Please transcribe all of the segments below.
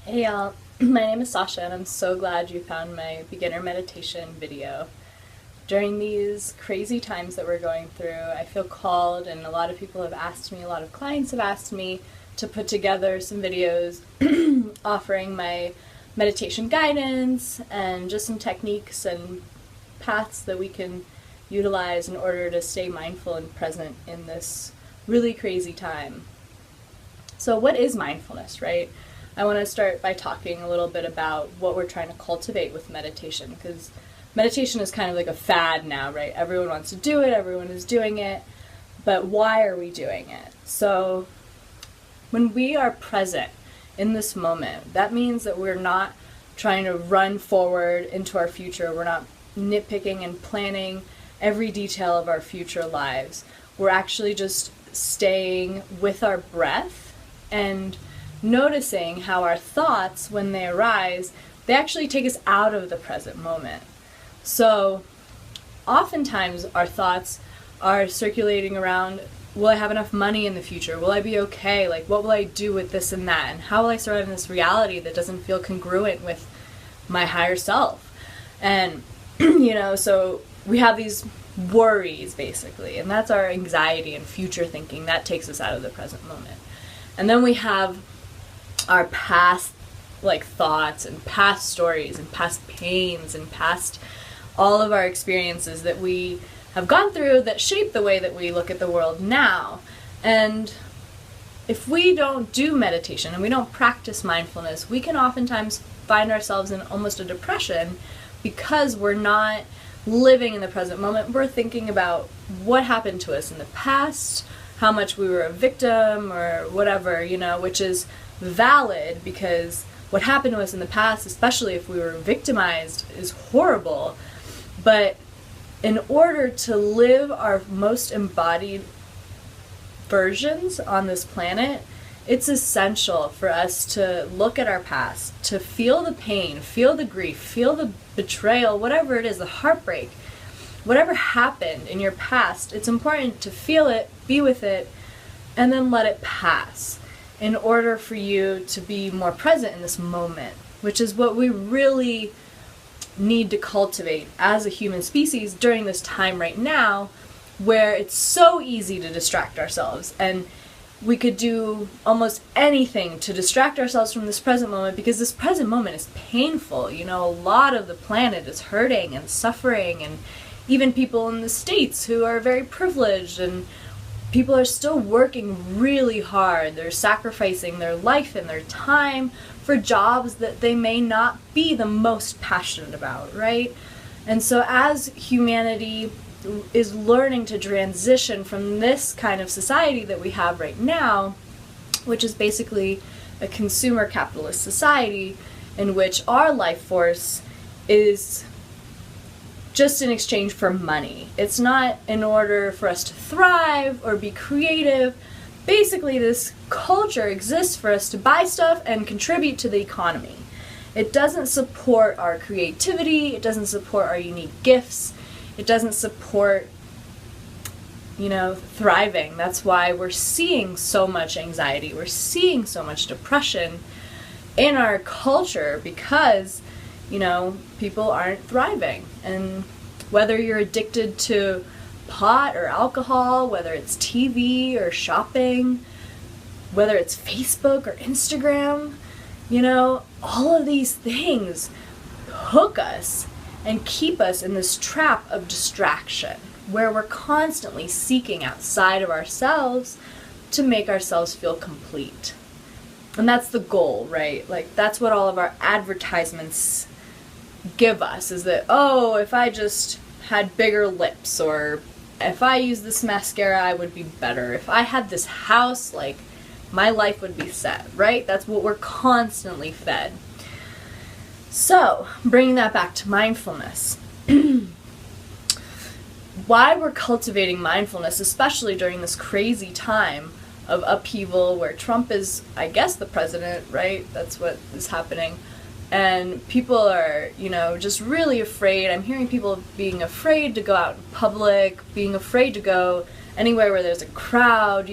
Hey y'all, my name is Sasha and I'm so glad you found my beginner meditation video. During these crazy times that we're going through, I feel called, and a lot of people have asked me, a lot of clients have asked me to put together some videos offering my meditation guidance and just some techniques and paths that we can utilize in order to stay mindful and present in this really crazy time. So what is mindfulness, right? I want to start by talking a little bit about what we're trying to cultivate with meditation, because meditation is kind of like a fad now, right? Everyone wants to do it, everyone is doing it, but why are we doing it? So when we are present in this moment, that means that we're not trying to run forward into our future. We're not nitpicking and planning every detail of our future lives. We're actually just staying with our breath and noticing how our thoughts, when they arise, they actually take us out of the present moment. So oftentimes our thoughts are circulating around, will I have enough money in the future? Will I be okay? Like, what will I do with this and that? And how will I survive in this reality that doesn't feel congruent with my higher self? And, so we have these worries, basically, and that's our anxiety and future thinking. That takes us out of the present moment. And then we have our past thoughts and past stories and past pains and past all of our experiences that we have gone through that shape the way that we look at the world now. And if we don't do meditation and we don't practice mindfulness, we can oftentimes find ourselves in almost a depression because we're not living in the present moment. We're thinking about what happened to us in the past, how much we were a victim or whatever, which is valid, because what happened to us in the past, especially if we were victimized, is horrible. But in order to live our most embodied versions on this planet, it's essential for us to look at our past, to feel the pain, feel the grief, feel the betrayal, whatever it is, the heartbreak, whatever happened in your past. It's important to feel it, be with it, and then let it pass, in order for you to be more present in this moment, which is what we really need to cultivate as a human species during this time right now, where it's so easy to distract ourselves. And we could do almost anything to distract ourselves from this present moment, because this present moment is painful. A lot of the planet is hurting and suffering, and even people in the States who are very privileged, and people are still working really hard. They're sacrificing their life and their time for jobs that they may not be the most passionate about, right? And so as humanity is learning to transition from this kind of society that we have right now, which is basically a consumer capitalist society in which our life force is just in exchange for money. It's not in order for us to thrive or be creative. Basically, this culture exists for us to buy stuff and contribute to the economy. It doesn't support our creativity. It doesn't support our unique gifts. It doesn't support, thriving. That's why we're seeing so much anxiety. We're seeing so much depression in our culture, because people aren't thriving. And whether you're addicted to pot or alcohol, whether it's TV or shopping, whether it's Facebook or Instagram, all of these things hook us and keep us in this trap of distraction, where we're constantly seeking outside of ourselves to make ourselves feel complete. And that's the goal, right? That's what all of our advertisements give us, is that, if I just had bigger lips, or if I used this mascara, I would be better. If I had this house, my life would be set, right? That's what we're constantly fed. So, bringing that back to mindfulness. Why we're cultivating mindfulness, especially during this crazy time of upheaval where Trump is, I guess, the president, right? That's what is happening. And people are, just really afraid. I'm hearing people being afraid to go out in public, being afraid to go anywhere where there's a crowd,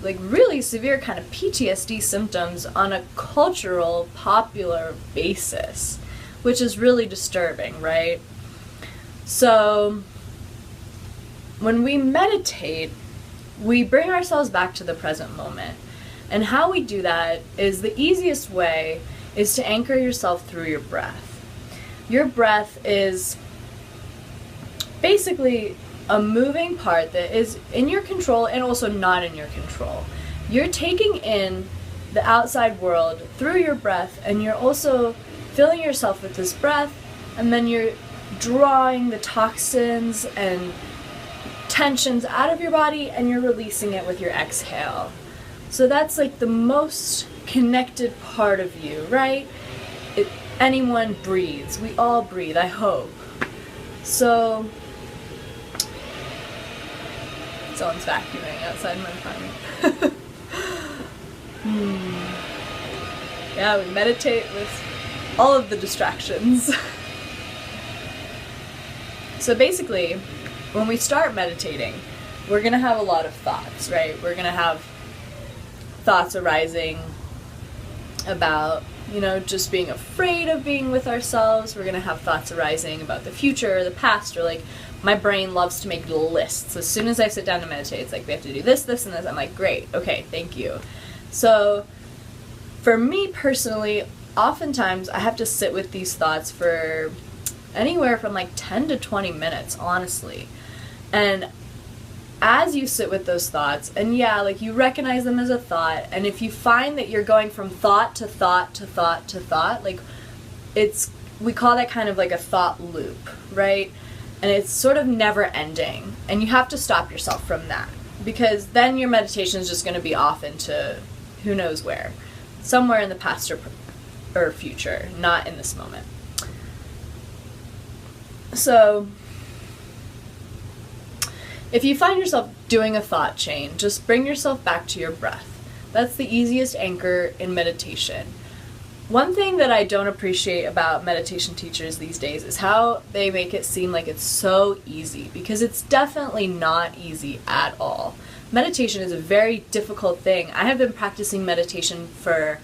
like really severe kind of PTSD symptoms on a cultural, popular basis, which is really disturbing, right? So when we meditate, we bring ourselves back to the present moment. And how we do that is the easiest way is to anchor yourself through your breath. Your breath is basically a moving part that is in your control and also not in your control. You're taking in the outside world through your breath, and you're also filling yourself with this breath, and then you're drawing the toxins and tensions out of your body, and you're releasing it with your exhale. So that's like the most connected part of you, right? Anyone breathes. We all breathe, I hope. So someone's vacuuming outside my apartment. Yeah, we meditate with all of the distractions. So basically, when we start meditating, we're going to have a lot of thoughts, right? We're going to have thoughts arising about, just being afraid of being with ourselves. We're going to have thoughts arising about the future or the past, or like, my brain loves to make lists. As soon as I sit down to meditate, it's like, we have to do this, this, and this. I'm like, great, okay, thank you. So for me personally, oftentimes I have to sit with these thoughts for anywhere from like 10 to 20 minutes, honestly. And as you sit with those thoughts, and yeah, like you recognize them as a thought, and if you find that you're going from thought to thought to thought to thought, like we call that kind of like a thought loop, right? And it's sort of never ending, and you have to stop yourself from that, because then your meditation is just going to be off into who knows where, somewhere in the past or future, not in this moment. So if you find yourself doing a thought chain, just bring yourself back to your breath. That's the easiest anchor in meditation. One thing that I don't appreciate about meditation teachers these days is how they make it seem like it's so easy, because it's definitely not easy at all. Meditation is a very difficult thing. I have been practicing meditation for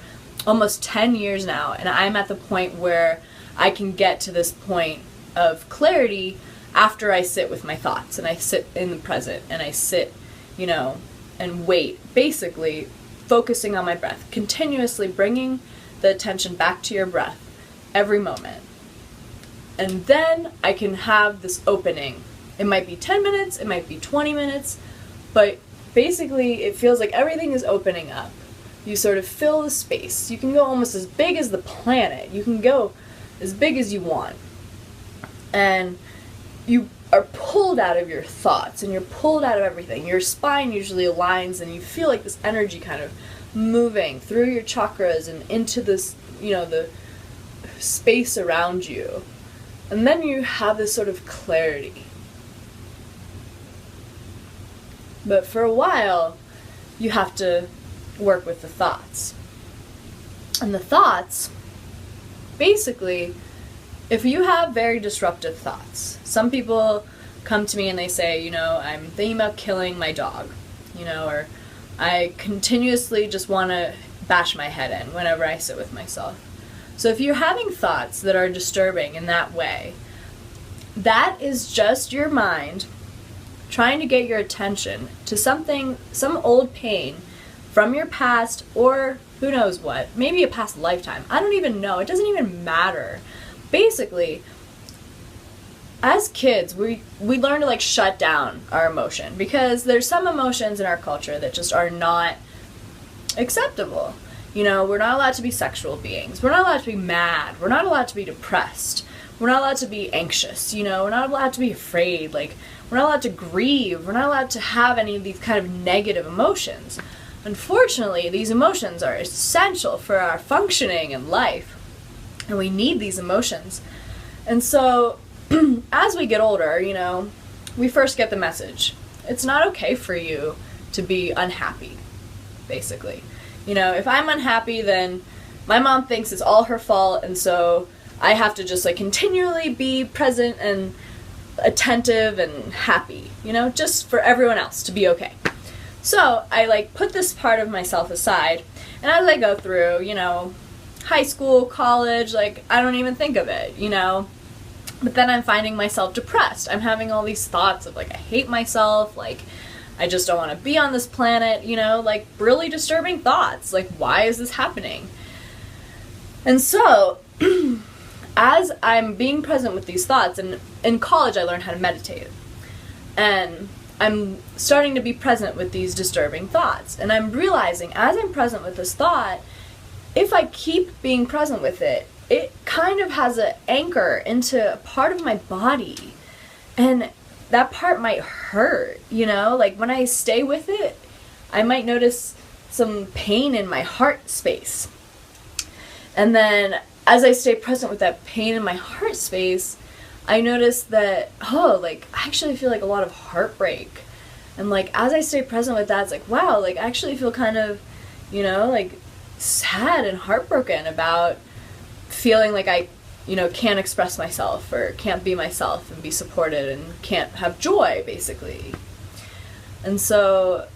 almost 10 years now, and I'm at the point where I can get to this point of clarity after I sit with my thoughts, and I sit in the present, and I sit, and wait, basically focusing on my breath, continuously bringing the attention back to your breath every moment. And then I can have this opening. It might be 10 minutes, it might be 20 minutes, but basically it feels like everything is opening up. You sort of fill the space. You can go almost as big as the planet. You can go as big as you want. And you are pulled out of your thoughts, and you're pulled out of everything. Your spine usually aligns, and you feel like this energy kind of moving through your chakras and into this, the space around you. And then you have this sort of clarity. But for a while, you have to work with the thoughts. And the thoughts, basically, if you have very disruptive thoughts, some people come to me and they say, I'm thinking about killing my dog, or I continuously just want to bash my head in whenever I sit with myself. So if you're having thoughts that are disturbing in that way, that is just your mind trying to get your attention to something, some old pain from your past, or who knows what, maybe a past lifetime. I don't even know. It doesn't even matter. Basically, as kids, we learn to shut down our emotion, because there's some emotions in our culture that just are not acceptable. We're not allowed to be sexual beings. We're not allowed to be mad. We're not allowed to be depressed. We're not allowed to be anxious. We're not allowed to be afraid. We're not allowed to grieve. We're not allowed to have any of these kind of negative emotions. Unfortunately, these emotions are essential for our functioning in life, and we need these emotions. And so, as we get older, we first get the message. It's not okay for you to be unhappy, basically. If I'm unhappy, then my mom thinks it's all her fault, and so I have to just continually be present and attentive and happy, just for everyone else to be okay. So I like put this part of myself aside, and as I go through, high school, college, like I don't even think of it, But then I'm finding myself depressed. I'm having all these thoughts of like I hate myself, like I just don't want to be on this planet, like really disturbing thoughts. Like, why is this happening? And so as I'm being present with these thoughts, and in college I learned how to meditate, and I'm starting to be present with these disturbing thoughts, and I'm realizing as I'm present with this thought, if I keep being present with it, it kind of has an anchor into a part of my body, and that part might hurt, like when I stay with it, I might notice some pain in my heart space. And then as I stay present with that pain in my heart space, I notice that, I actually feel like a lot of heartbreak. And like, as I stay present with that, it's like, wow, like I actually feel kind of, like sad and heartbroken about feeling like I, can't express myself or can't be myself and be supported and can't have joy, basically. And so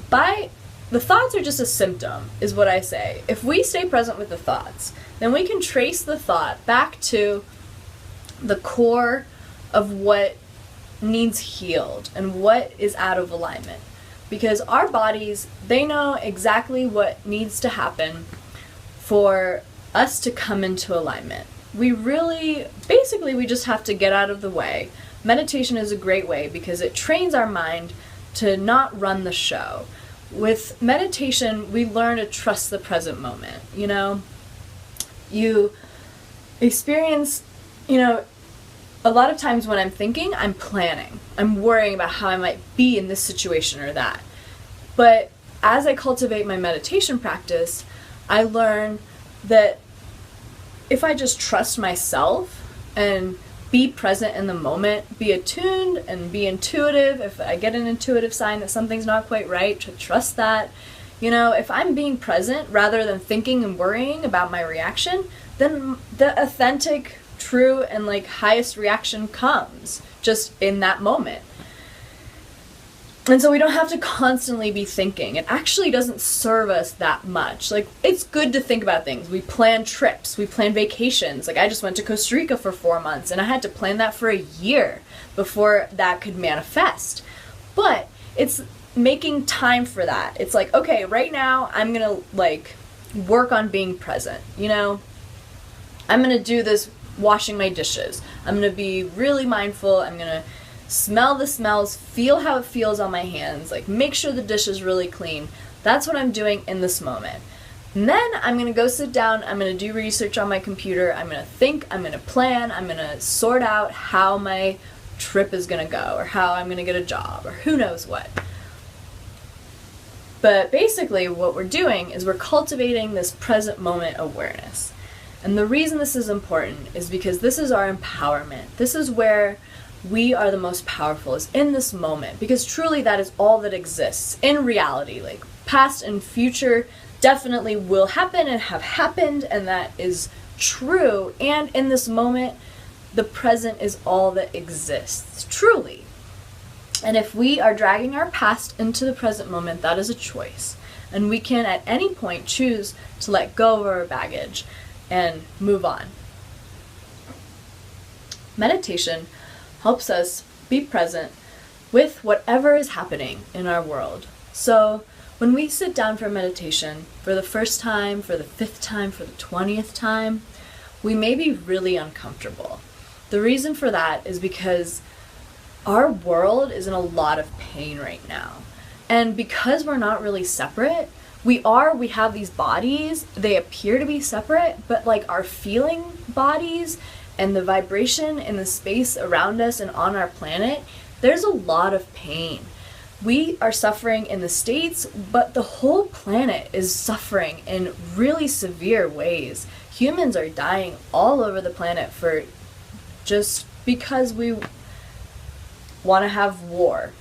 the thoughts are just a symptom, is what I say. If we stay present with the thoughts, then we can trace the thought back to the core of what needs healed and what is out of alignment. Because our bodies, they know exactly what needs to happen for us to come into alignment. We just have to get out of the way. Meditation is a great way because it trains our mind to not run the show. With meditation, we learn to trust the present moment, You experience, a lot of times when I'm thinking, I'm planning. I'm worrying about how I might be in this situation or that. But as I cultivate my meditation practice, I learn that if I just trust myself and be present in the moment, be attuned and be intuitive. If I get an intuitive sign that something's not quite right, to trust that. If I'm being present rather than thinking and worrying about my reaction, then the authentic, true, and like highest reaction comes just in that moment. And so we don't have to constantly be thinking. It actually doesn't serve us that much. Like, it's good to think about things. We plan trips, we plan vacations. Like, I just went to Costa Rica for 4 months, and I had to plan that for a year before that could manifest. But it's making time for that. It's like, okay, right now I'm gonna like work on being present, I'm gonna do this washing my dishes. I'm gonna be really mindful. I'm gonna smell the smells, feel how it feels on my hands, like make sure the dish is really clean. That's what I'm doing in this moment. And then I'm going to go sit down, I'm going to do research on my computer, I'm going to think, I'm going to plan, I'm going to sort out how my trip is going to go or how I'm going to get a job or who knows what. But basically what we're doing is we're cultivating this present moment awareness. And the reason this is important is because this is our empowerment. This is where we are the most powerful, is in this moment, because truly that is all that exists in reality. Like, past and future definitely will happen and have happened, and that is true. And in this moment, the present is all that exists, truly. And if we are dragging our past into the present moment, that is a choice. And we can at any point choose to let go of our baggage and move on. Meditation helps us be present with whatever is happening in our world. So when we sit down for meditation for the first time, for the 5th time, for the 20th time, we may be really uncomfortable. The reason for that is because our world is in a lot of pain right now. And because we're not really separate, we have these bodies, they appear to be separate, but like our feeling bodies and the vibration in the space around us and on our planet, there's a lot of pain. We are suffering in the States, but the whole planet is suffering in really severe ways. Humans are dying all over the planet for just because we want to have war.